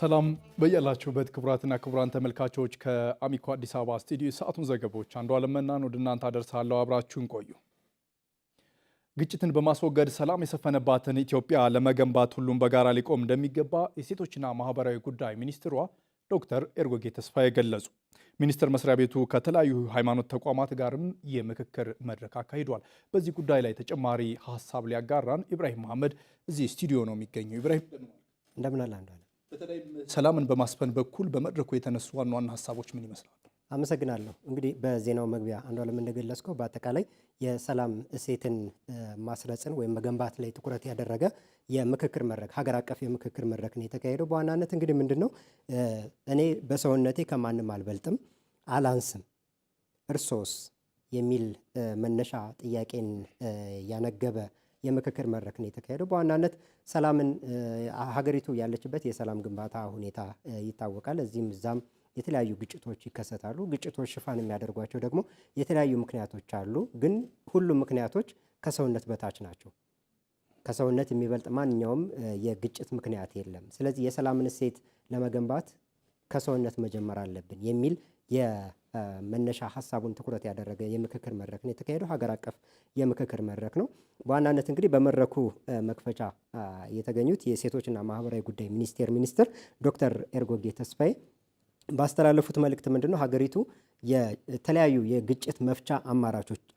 ሰላም በያላችሁበት ክቡራትና ክቡራን ተመልካቾች ከአሚኮ አዲስ አበባ ስቱዲዮ ሰዓቱን ዘገቦች አንዱ አለመናን ወደ እናንተ አደርሳለሁ። አብራችሁን ቆዩ። ግጭትን በማስወገድ ሰላም የሰፈነባትን ኢትዮጵያ ለመገንባት ሁሉም በጋራ ሊቆም እንደሚገባ የሴቶችና ማህበራዊ ጉዳይ ሚኒስትሯ ዶክተር ኤርጎጌ ተስፋዬ ገለጹ። ሚኒስቴር መስሪያ ቤቱ ከተለያዩ ሃይማኖት ተቋማት ጋርም የምክክር መድረክ አካሂዷል። በዚህ ጉዳይ ላይ ተጨማሪ ሀሳብ ሊያጋራን ኢብራሂም መሐመድ እዚህ ስቱዲዮ ነው የሚገኘው። ኢብራሂም እንደምን አለ አንዱ አለ። በተለይም ሰላምን በማስፈን በኩል በመድረኩ የተነሱ ዋና ዋና ሀሳቦች ምን ይመስላሉ? አመሰግናለሁ። እንግዲህ በዜናው መግቢያ አንዱ አለም እንደገለጽከው በአጠቃላይ የሰላም እሴትን ማስረጽን ወይም መገንባት ላይ ትኩረት ያደረገ የምክክር መድረክ ሀገር አቀፍ የምክክር መድረክ ነው የተካሄደው። በዋናነት እንግዲህ ምንድነው እኔ በሰውነቴ ከማንም አልበልጥም አላንስም እርሶስ የሚል መነሻ ጥያቄን ያነገበ የምክክር መድረክ ነው የተካሄደው። በዋናነት ሰላምን ሀገሪቱ ያለችበት የሰላም ግንባታ ሁኔታ ይታወቃል። እዚህም እዛም የተለያዩ ግጭቶች ይከሰታሉ። ግጭቶች ሽፋን የሚያደርጓቸው ደግሞ የተለያዩ ምክንያቶች አሉ። ግን ሁሉም ምክንያቶች ከሰውነት በታች ናቸው። ከሰውነት የሚበልጥ ማንኛውም የግጭት ምክንያት የለም። ስለዚህ የሰላምን እሴት ለመገንባት ከሰውነት መጀመር አለብን የሚል የመነሻ ሀሳቡን ትኩረት ያደረገ የምክክር መድረክ ነው የተካሄደው። ሀገር አቀፍ የምክክር መድረክ ነው። በዋናነት እንግዲህ በመድረኩ መክፈቻ የተገኙት የሴቶችና ማህበራዊ ጉዳይ ሚኒስትር ዶክተር ኤርጎጌ ተስፋዬ ባስተላለፉት መልእክት ምንድነው ሀገሪቱ የተለያዩ የግጭት መፍቻ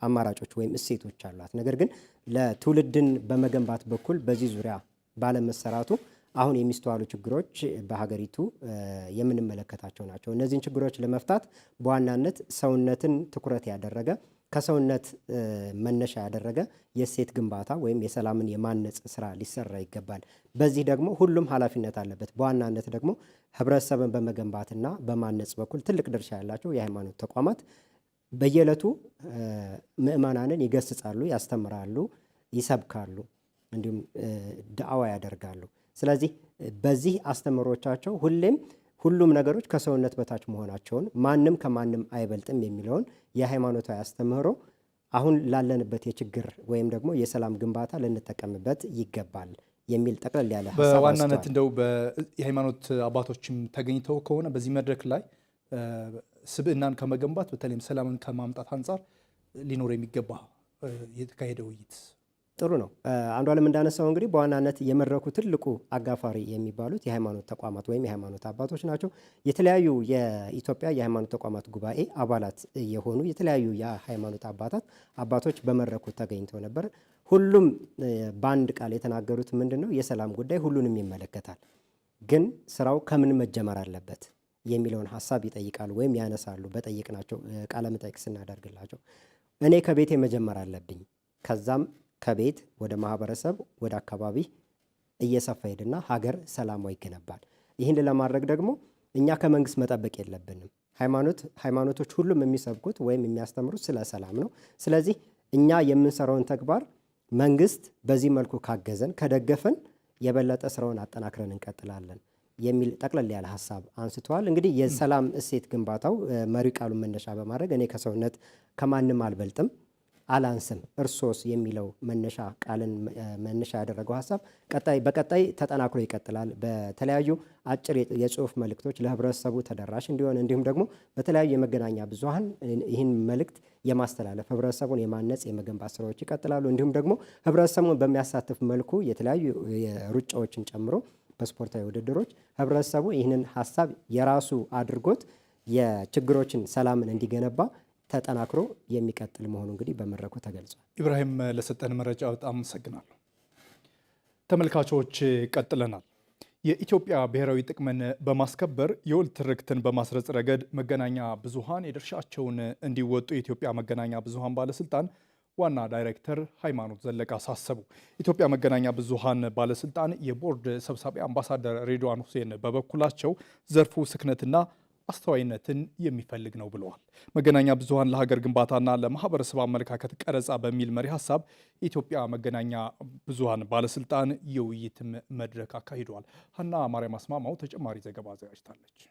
አማራጮች ወይም እሴቶች አሏት። ነገር ግን ለትውልድን በመገንባት በኩል በዚህ ዙሪያ ባለመሰራቱ አሁን የሚስተዋሉ ችግሮች በሀገሪቱ የምንመለከታቸው ናቸው። እነዚህን ችግሮች ለመፍታት በዋናነት ሰውነትን ትኩረት ያደረገ ከሰውነት መነሻ ያደረገ የእሴት ግንባታ ወይም የሰላምን የማነጽ ስራ ሊሰራ ይገባል። በዚህ ደግሞ ሁሉም ኃላፊነት አለበት። በዋናነት ደግሞ ህብረተሰብን በመገንባትና በማነጽ በኩል ትልቅ ድርሻ ያላቸው የሃይማኖት ተቋማት በየዕለቱ ምዕመናንን ይገስጻሉ፣ ያስተምራሉ፣ ይሰብካሉ፣ እንዲሁም ዳዕዋ ያደርጋሉ። ስለዚህ በዚህ አስተምሮቻቸው ሁሉም ነገሮች ከሰውነት በታች መሆናቸውን ማንም ከማንም አይበልጥም የሚለውን የሃይማኖታዊ አስተምህሮ አሁን ላለንበት የችግር ወይም ደግሞ የሰላም ግንባታ ልንጠቀምበት ይገባል የሚል ጠቅለል ያለ ሀሳብ በዋናነት እንደው የሃይማኖት አባቶችም ተገኝተው ከሆነ በዚህ መድረክ ላይ ስብዕናን ከመገንባት በተለይም ሰላምን ከማምጣት አንጻር ሊኖር የሚገባ የተካሄደ ውይይት ጥሩ ነው። አንዱ አለም እንዳነሳው እንግዲህ በዋናነት የመድረኩ ትልቁ አጋፋሪ የሚባሉት የሃይማኖት ተቋማት ወይም የሃይማኖት አባቶች ናቸው። የተለያዩ የኢትዮጵያ የሃይማኖት ተቋማት ጉባኤ አባላት የሆኑ የተለያዩ የሃይማኖት አባቶች በመድረኩ ተገኝተው ነበር። ሁሉም በአንድ ቃል የተናገሩት ምንድነው የሰላም ጉዳይ ሁሉንም ይመለከታል፣ ግን ስራው ከምን መጀመር አለበት የሚለውን ሀሳብ ይጠይቃሉ ወይም ያነሳሉ። በጠይቅናቸው ቃለ መጠይቅ ስናደርግላቸው እኔ ከቤቴ መጀመር አለብኝ፣ ከዛም ከቤት ወደ ማህበረሰብ ወደ አካባቢ እየሰፋ ሄድና ሀገር ሰላሟ ይገነባል። ይህን ለማድረግ ደግሞ እኛ ከመንግስት መጠበቅ የለብንም። ሃይማኖቶች ሁሉም የሚሰብኩት ወይም የሚያስተምሩት ስለ ሰላም ነው። ስለዚህ እኛ የምንሰራውን ተግባር መንግስት በዚህ መልኩ ካገዘን ከደገፈን የበለጠ ስራውን አጠናክረን እንቀጥላለን የሚል ጠቅለል ያለ ሀሳብ አንስተዋል። እንግዲህ የሰላም እሴት ግንባታው መሪ ቃሉን መነሻ በማድረግ እኔ ከሰውነት ከማንም አልበልጥም አላንስም እርሶስ የሚለው መነሻ ቃልን መነሻ ያደረገው ሀሳብ በቀጣይ ተጠናክሮ ይቀጥላል። በተለያዩ አጭር የጽሁፍ መልእክቶች ለህብረተሰቡ ተደራሽ እንዲሆን እንዲሁም ደግሞ በተለያዩ የመገናኛ ብዙሃን ይህን መልእክት የማስተላለፍ ህብረተሰቡን የማነጽ የመገንባት ስራዎች ይቀጥላሉ። እንዲሁም ደግሞ ህብረተሰቡን በሚያሳትፍ መልኩ የተለያዩ ሩጫዎችን ጨምሮ በስፖርታዊ ውድድሮች ህብረተሰቡ ይህንን ሀሳብ የራሱ አድርጎት የችግሮችን ሰላምን እንዲገነባ ተጠናክሮ የሚቀጥል መሆኑ እንግዲህ በመድረኩ ተገልጿል። ኢብራሂም ለሰጠን መረጃ በጣም አመሰግናለሁ። ተመልካቾች ቀጥለናል። የኢትዮጵያ ብሔራዊ ጥቅምን በማስከበር የወል ትርክትን በማስረጽ ረገድ መገናኛ ብዙሃን የድርሻቸውን እንዲወጡ የኢትዮጵያ መገናኛ ብዙሃን ባለስልጣን ዋና ዳይሬክተር ሃይማኖት ዘለቀ አሳሰቡ። ኢትዮጵያ መገናኛ ብዙሃን ባለስልጣን የቦርድ ሰብሳቢ አምባሳደር ሬድዋን ሁሴን በበኩላቸው ዘርፉ ስክነትና አስተዋይነትን የሚፈልግ ነው ብለዋል። መገናኛ ብዙሃን ለሀገር ግንባታና ለማህበረሰብ አመለካከት ቀረጻ በሚል መሪ ሀሳብ የኢትዮጵያ መገናኛ ብዙሃን ባለስልጣን የውይይት መድረክ አካሂደዋል። ሀና ማርያም አስማማው ተጨማሪ ዘገባ አዘጋጅታለች።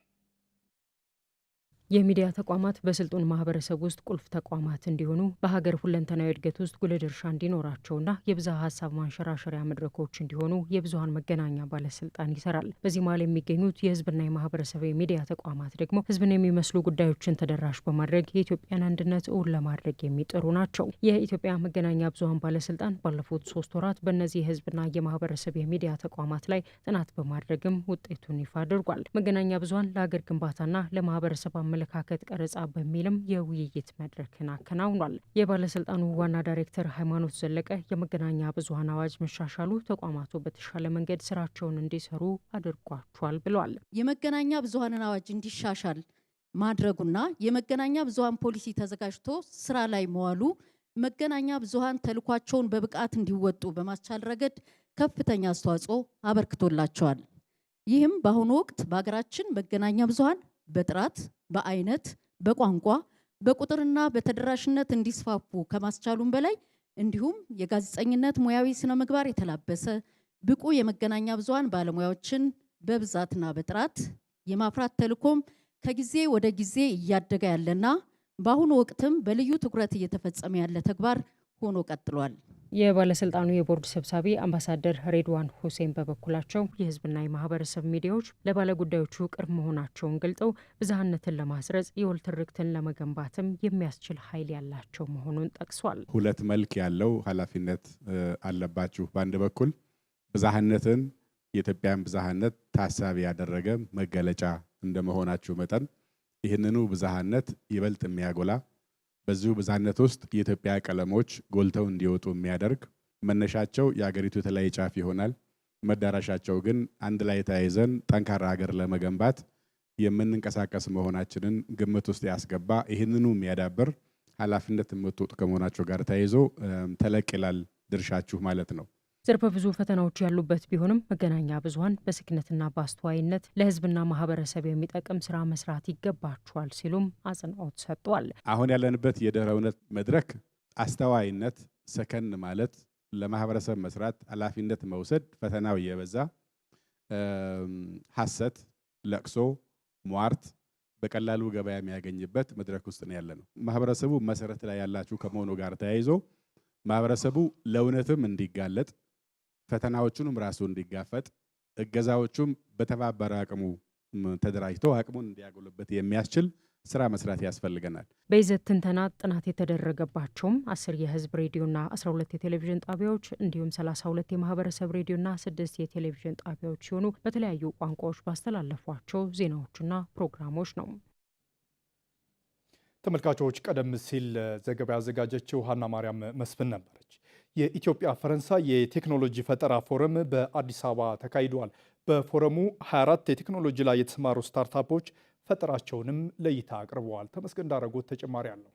የሚዲያ ተቋማት በስልጡን ማህበረሰብ ውስጥ ቁልፍ ተቋማት እንዲሆኑ በሀገር ሁለንተናዊ እድገት ውስጥ ጉልህ ድርሻ እንዲኖራቸውና የብዝሃ ሀሳብ ማንሸራሸሪያ መድረኮች እንዲሆኑ የብዙሃን መገናኛ ባለስልጣን ይሰራል። በዚህ መሀል የሚገኙት የህዝብና የማህበረሰብ የሚዲያ ተቋማት ደግሞ ህዝብን የሚመስሉ ጉዳዮችን ተደራሽ በማድረግ የኢትዮጵያን አንድነት እውን ለማድረግ የሚጥሩ ናቸው። የኢትዮጵያ መገናኛ ብዙሃን ባለስልጣን ባለፉት 3 ወራት በእነዚህ የህዝብና የማህበረሰብ የሚዲያ ተቋማት ላይ ጥናት በማድረግም ውጤቱን ይፋ አድርጓል። መገናኛ ብዙሃን ለሀገር ግንባታና ለማህበረሰብ አመለካከት ቀረጻ በሚልም የውይይት መድረክን አከናውኗል። የባለስልጣኑ ዋና ዳይሬክተር ሃይማኖት ዘለቀ የመገናኛ ብዙሃን አዋጅ መሻሻሉ ተቋማቱ በተሻለ መንገድ ስራቸውን እንዲሰሩ አድርጓቸዋል ብለዋል። የመገናኛ ብዙሃንን አዋጅ እንዲሻሻል ማድረጉና የመገናኛ ብዙሃን ፖሊሲ ተዘጋጅቶ ስራ ላይ መዋሉ መገናኛ ብዙሃን ተልኳቸውን በብቃት እንዲወጡ በማስቻል ረገድ ከፍተኛ አስተዋጽኦ አበርክቶላቸዋል። ይህም በአሁኑ ወቅት በሀገራችን መገናኛ ብዙሃን በጥራት፣ በአይነት፣ በቋንቋ፣ በቁጥርና በተደራሽነት እንዲስፋፉ ከማስቻሉም በላይ እንዲሁም የጋዜጠኝነት ሙያዊ ስነ ምግባር የተላበሰ ብቁ የመገናኛ ብዙሃን ባለሙያዎችን በብዛትና በጥራት የማፍራት ተልዕኮም ከጊዜ ወደ ጊዜ እያደገ ያለና በአሁኑ ወቅትም በልዩ ትኩረት እየተፈጸመ ያለ ተግባር ሆኖ ቀጥሏል። የባለስልጣኑ የቦርድ ሰብሳቢ አምባሳደር ሬድዋን ሁሴን በበኩላቸው የህዝብና የማህበረሰብ ሚዲያዎች ለባለጉዳዮቹ ቅርብ መሆናቸውን ገልጸው ብዝሃነትን ለማስረጽ የወል ትርክትን ለመገንባትም የሚያስችል ኃይል ያላቸው መሆኑን ጠቅሷል። ሁለት መልክ ያለው ኃላፊነት አለባችሁ። በአንድ በኩል ብዝሃነትን የኢትዮጵያን ብዝሃነት ታሳቢ ያደረገ መገለጫ እንደመሆናችሁ መጠን ይህንኑ ብዝሃነት ይበልጥ የሚያጎላ በዚሁ ብዝሃነት ውስጥ የኢትዮጵያ ቀለሞች ጎልተው እንዲወጡ የሚያደርግ መነሻቸው የሀገሪቱ የተለያየ ጫፍ ይሆናል። መዳረሻቸው ግን አንድ ላይ ተያይዘን ጠንካራ ሀገር ለመገንባት የምንንቀሳቀስ መሆናችንን ግምት ውስጥ ያስገባ ይህንኑ የሚያዳብር ኃላፊነት የምትወጡ ከመሆናቸው ጋር ተያይዞ ተለቅ ይላል ድርሻችሁ ማለት ነው። ዘርፈ ብዙ ፈተናዎች ያሉበት ቢሆንም መገናኛ ብዙሃን በስክነትና በአስተዋይነት ለህዝብና ማህበረሰብ የሚጠቅም ስራ መስራት ይገባቸዋል ሲሉም አጽንኦት ሰጥቷል። አሁን ያለንበት የድህረ እውነት መድረክ አስተዋይነት፣ ሰከን ማለት፣ ለማህበረሰብ መስራት፣ ኃላፊነት መውሰድ ፈተናው እየበዛ ሐሰት፣ ለቅሶ፣ ሟርት በቀላሉ ገበያ የሚያገኝበት መድረክ ውስጥ ነው ያለነው። ማህበረሰቡ መሰረት ላይ ያላችሁ ከመሆኑ ጋር ተያይዞ ማህበረሰቡ ለእውነትም እንዲጋለጥ ፈተናዎቹንም ራሱ እንዲጋፈጥ እገዛዎቹም በተባበረ አቅሙ ተደራጅቶ አቅሙን እንዲያጎለበት የሚያስችል ስራ መስራት ያስፈልገናል። በይዘት ትንተና ጥናት የተደረገባቸውም 10 የህዝብ ሬዲዮና 12 የቴሌቪዥን ጣቢያዎች እንዲሁም 32 የማህበረሰብ ሬዲዮና 6 የቴሌቪዥን ጣቢያዎች ሲሆኑ በተለያዩ ቋንቋዎች ባስተላለፏቸው ዜናዎችና ፕሮግራሞች ነው። ተመልካቾች ቀደም ሲል ዘገባ ያዘጋጀችው ሀና ማርያም መስፍን ነበረች። የኢትዮጵያ ፈረንሳይ የቴክኖሎጂ ፈጠራ ፎረም በአዲስ አበባ ተካሂዷል። በፎረሙ 24 የቴክኖሎጂ ላይ የተሰማሩ ስታርታፖች ፈጠራቸውንም ለእይታ አቅርበዋል። ተመስገን ዳረጎት ተጨማሪ አለው።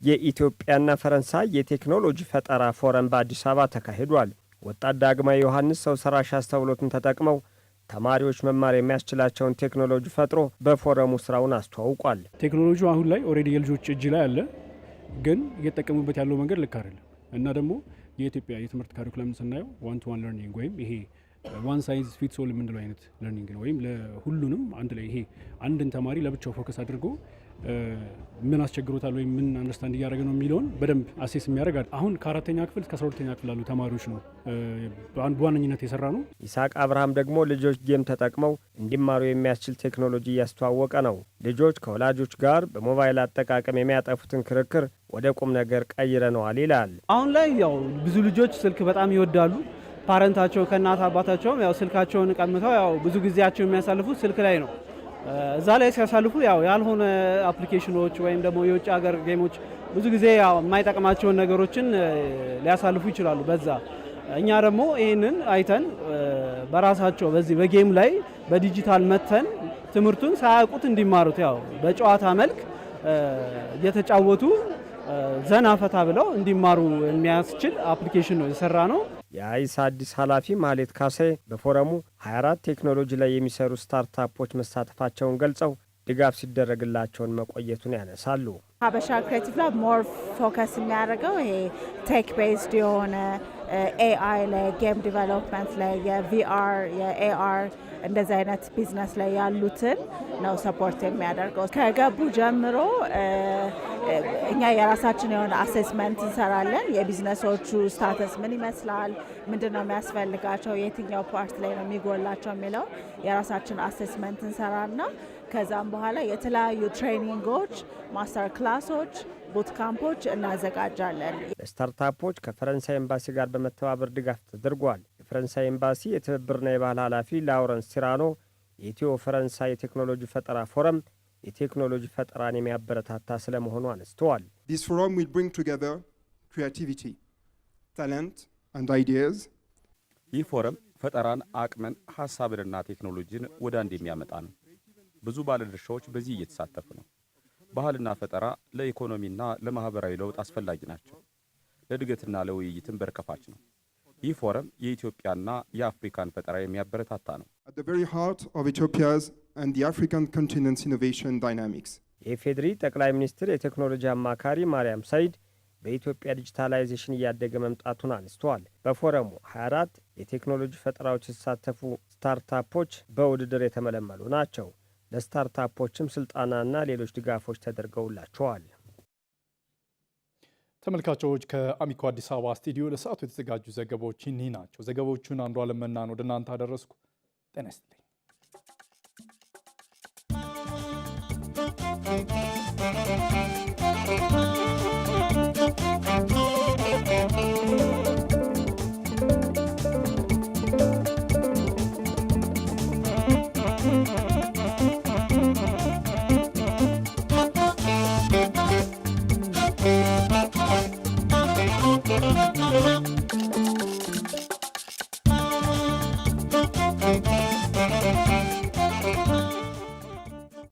የኢትዮጵያና ፈረንሳይ የቴክኖሎጂ ፈጠራ ፎረም በአዲስ አበባ ተካሂዷል። ወጣት ዳግማዊ ዮሐንስ ሰው ሰራሽ አስተውሎትን ተጠቅመው ተማሪዎች መማር የሚያስችላቸውን ቴክኖሎጂ ፈጥሮ በፎረሙ ስራውን አስተዋውቋል። ቴክኖሎጂው አሁን ላይ ኦልሬዲ የልጆች እጅ ላይ አለ፣ ግን እየተጠቀሙበት ያለው መንገድ ልክ አይደለም እና ደግሞ የኢትዮጵያ የትምህርት ካሪኩለም ስናየው ዋን ቱ ዋን ለርኒንግ ወይም ይሄ ዋን ሳይዝ ፊትስ ኦል የምንለው አይነት ለርኒንግ ነው። ወይም ለሁሉንም አንድ ላይ ይሄ አንድን ተማሪ ለብቻው ፎከስ አድርጎ ምን አስቸግሮታል ወይም ምን አንደርስታንድ እያደረገ ነው የሚለውን በደንብ አሴስ የሚያደርግ አሁን ከ4ኛ ክፍል እስከ 12ኛ ክፍል ያሉ ተማሪዎች ነው በዋነኝነት የሰራ ነው። ይስሐቅ አብርሃም ደግሞ ልጆች ጌም ተጠቅመው እንዲማሩ የሚያስችል ቴክኖሎጂ እያስተዋወቀ ነው። ልጆች ከወላጆች ጋር በሞባይል አጠቃቀም የሚያጠፉትን ክርክር ወደ ቁም ነገር ቀይረነዋል ይላል። አሁን ላይ ያው ብዙ ልጆች ስልክ በጣም ይወዳሉ። ፓረንታቸው ከእናት አባታቸውም ያው ስልካቸውን ቀምተው ያው ብዙ ጊዜያቸው የሚያሳልፉት ስልክ ላይ ነው። እዛ ላይ ሲያሳልፉ ያው ያልሆነ አፕሊኬሽኖች ወይም ደግሞ የውጭ ሀገር ጌሞች ብዙ ጊዜ ያው የማይጠቅማቸውን ነገሮችን ሊያሳልፉ ይችላሉ። በዛ እኛ ደግሞ ይህንን አይተን በራሳቸው በዚህ በጌም ላይ በዲጂታል መተን ትምህርቱን ሳያውቁት እንዲማሩት ያው በጨዋታ መልክ እየተጫወቱ ዘና ፈታ ብለው እንዲማሩ የሚያስችል አፕሊኬሽን ነው የሰራ ነው። የአይስ አዲስ ኃላፊ ማሌት ካሴ በፎረሙ 24 ቴክኖሎጂ ላይ የሚሰሩ ስታርታፖች መሳተፋቸውን ገልጸው ድጋፍ ሲደረግላቸውን መቆየቱን ያነሳሉ። ሀበሻ ክሬቲቭ ላብ ሞር ፎከስ የሚያደርገው ይሄ ቴክ ቤዝድ የሆነ ኤአይ ላይ፣ ጌም ዲቨሎፕመንት ላይ፣ የቪአር የኤአር እንደዚህ አይነት ቢዝነስ ላይ ያሉትን ነው ሰፖርት የሚያደርገው። ከገቡ ጀምሮ እኛ የራሳችን የሆነ አሴስመንት እንሰራለን። የቢዝነሶቹ ስታተስ ምን ይመስላል፣ ምንድን ነው የሚያስፈልጋቸው፣ የትኛው ፓርት ላይ ነው የሚጎላቸው የሚለው የራሳችን አሴስመንት እንሰራና ከዛም በኋላ የተለያዩ ትሬኒንጎች፣ ማስተር ክላሶች፣ ቡት ካምፖች እናዘጋጃለን። ስታርታፖች ከፈረንሳይ ኤምባሲ ጋር በመተባበር ድጋፍ ተደርጓል። የፈረንሳይ ኤምባሲ የትብብርና የባህል ኃላፊ ላውረንስ ሲራኖ የኢትዮ ፈረንሳይ የቴክኖሎጂ ፈጠራ ፎረም የቴክኖሎጂ ፈጠራን የሚያበረታታ ስለመሆኑ አነስተዋል። This forum will bring together creativity, talent and ideas. ይህ ፎረም ፈጠራን፣ አቅምን፣ ሀሳብንና ቴክኖሎጂን ወደ አንድ የሚያመጣ ነው። ብዙ ባለድርሻዎች በዚህ እየተሳተፉ ነው። ባህልና ፈጠራ ለኢኮኖሚና ለማህበራዊ ለውጥ አስፈላጊ ናቸው። ለእድገትና ለውይይትም በር ከፋች ነው። ይህ ፎረም የኢትዮጵያና የአፍሪካን ፈጠራ የሚያበረታታ ነው። At the very heart of Ethiopia's and the African continent's innovation dynamics. የኢፌዴሪ ጠቅላይ ሚኒስትር የቴክኖሎጂ አማካሪ ማርያም ሰይድ በኢትዮጵያ ዲጂታላይዜሽን እያደገ መምጣቱን አንስተዋል። በፎረሙ 24 የቴክኖሎጂ ፈጠራዎች የተሳተፉ ስታርታፖች በውድድር የተመለመሉ ናቸው። ለስታርታፖችም ስልጠናና ሌሎች ድጋፎች ተደርገውላቸዋል። ተመልካቾች ከአሚኮ አዲስ አበባ ስቱዲዮ ለሰዓቱ የተዘጋጁ ዘገባዎች እኒህ ናቸው። ዘገባዎቹን አንዱ አለመናን ወደ እናንተ አደረስኩ። ጤና ይስጥልኝ። Thank you.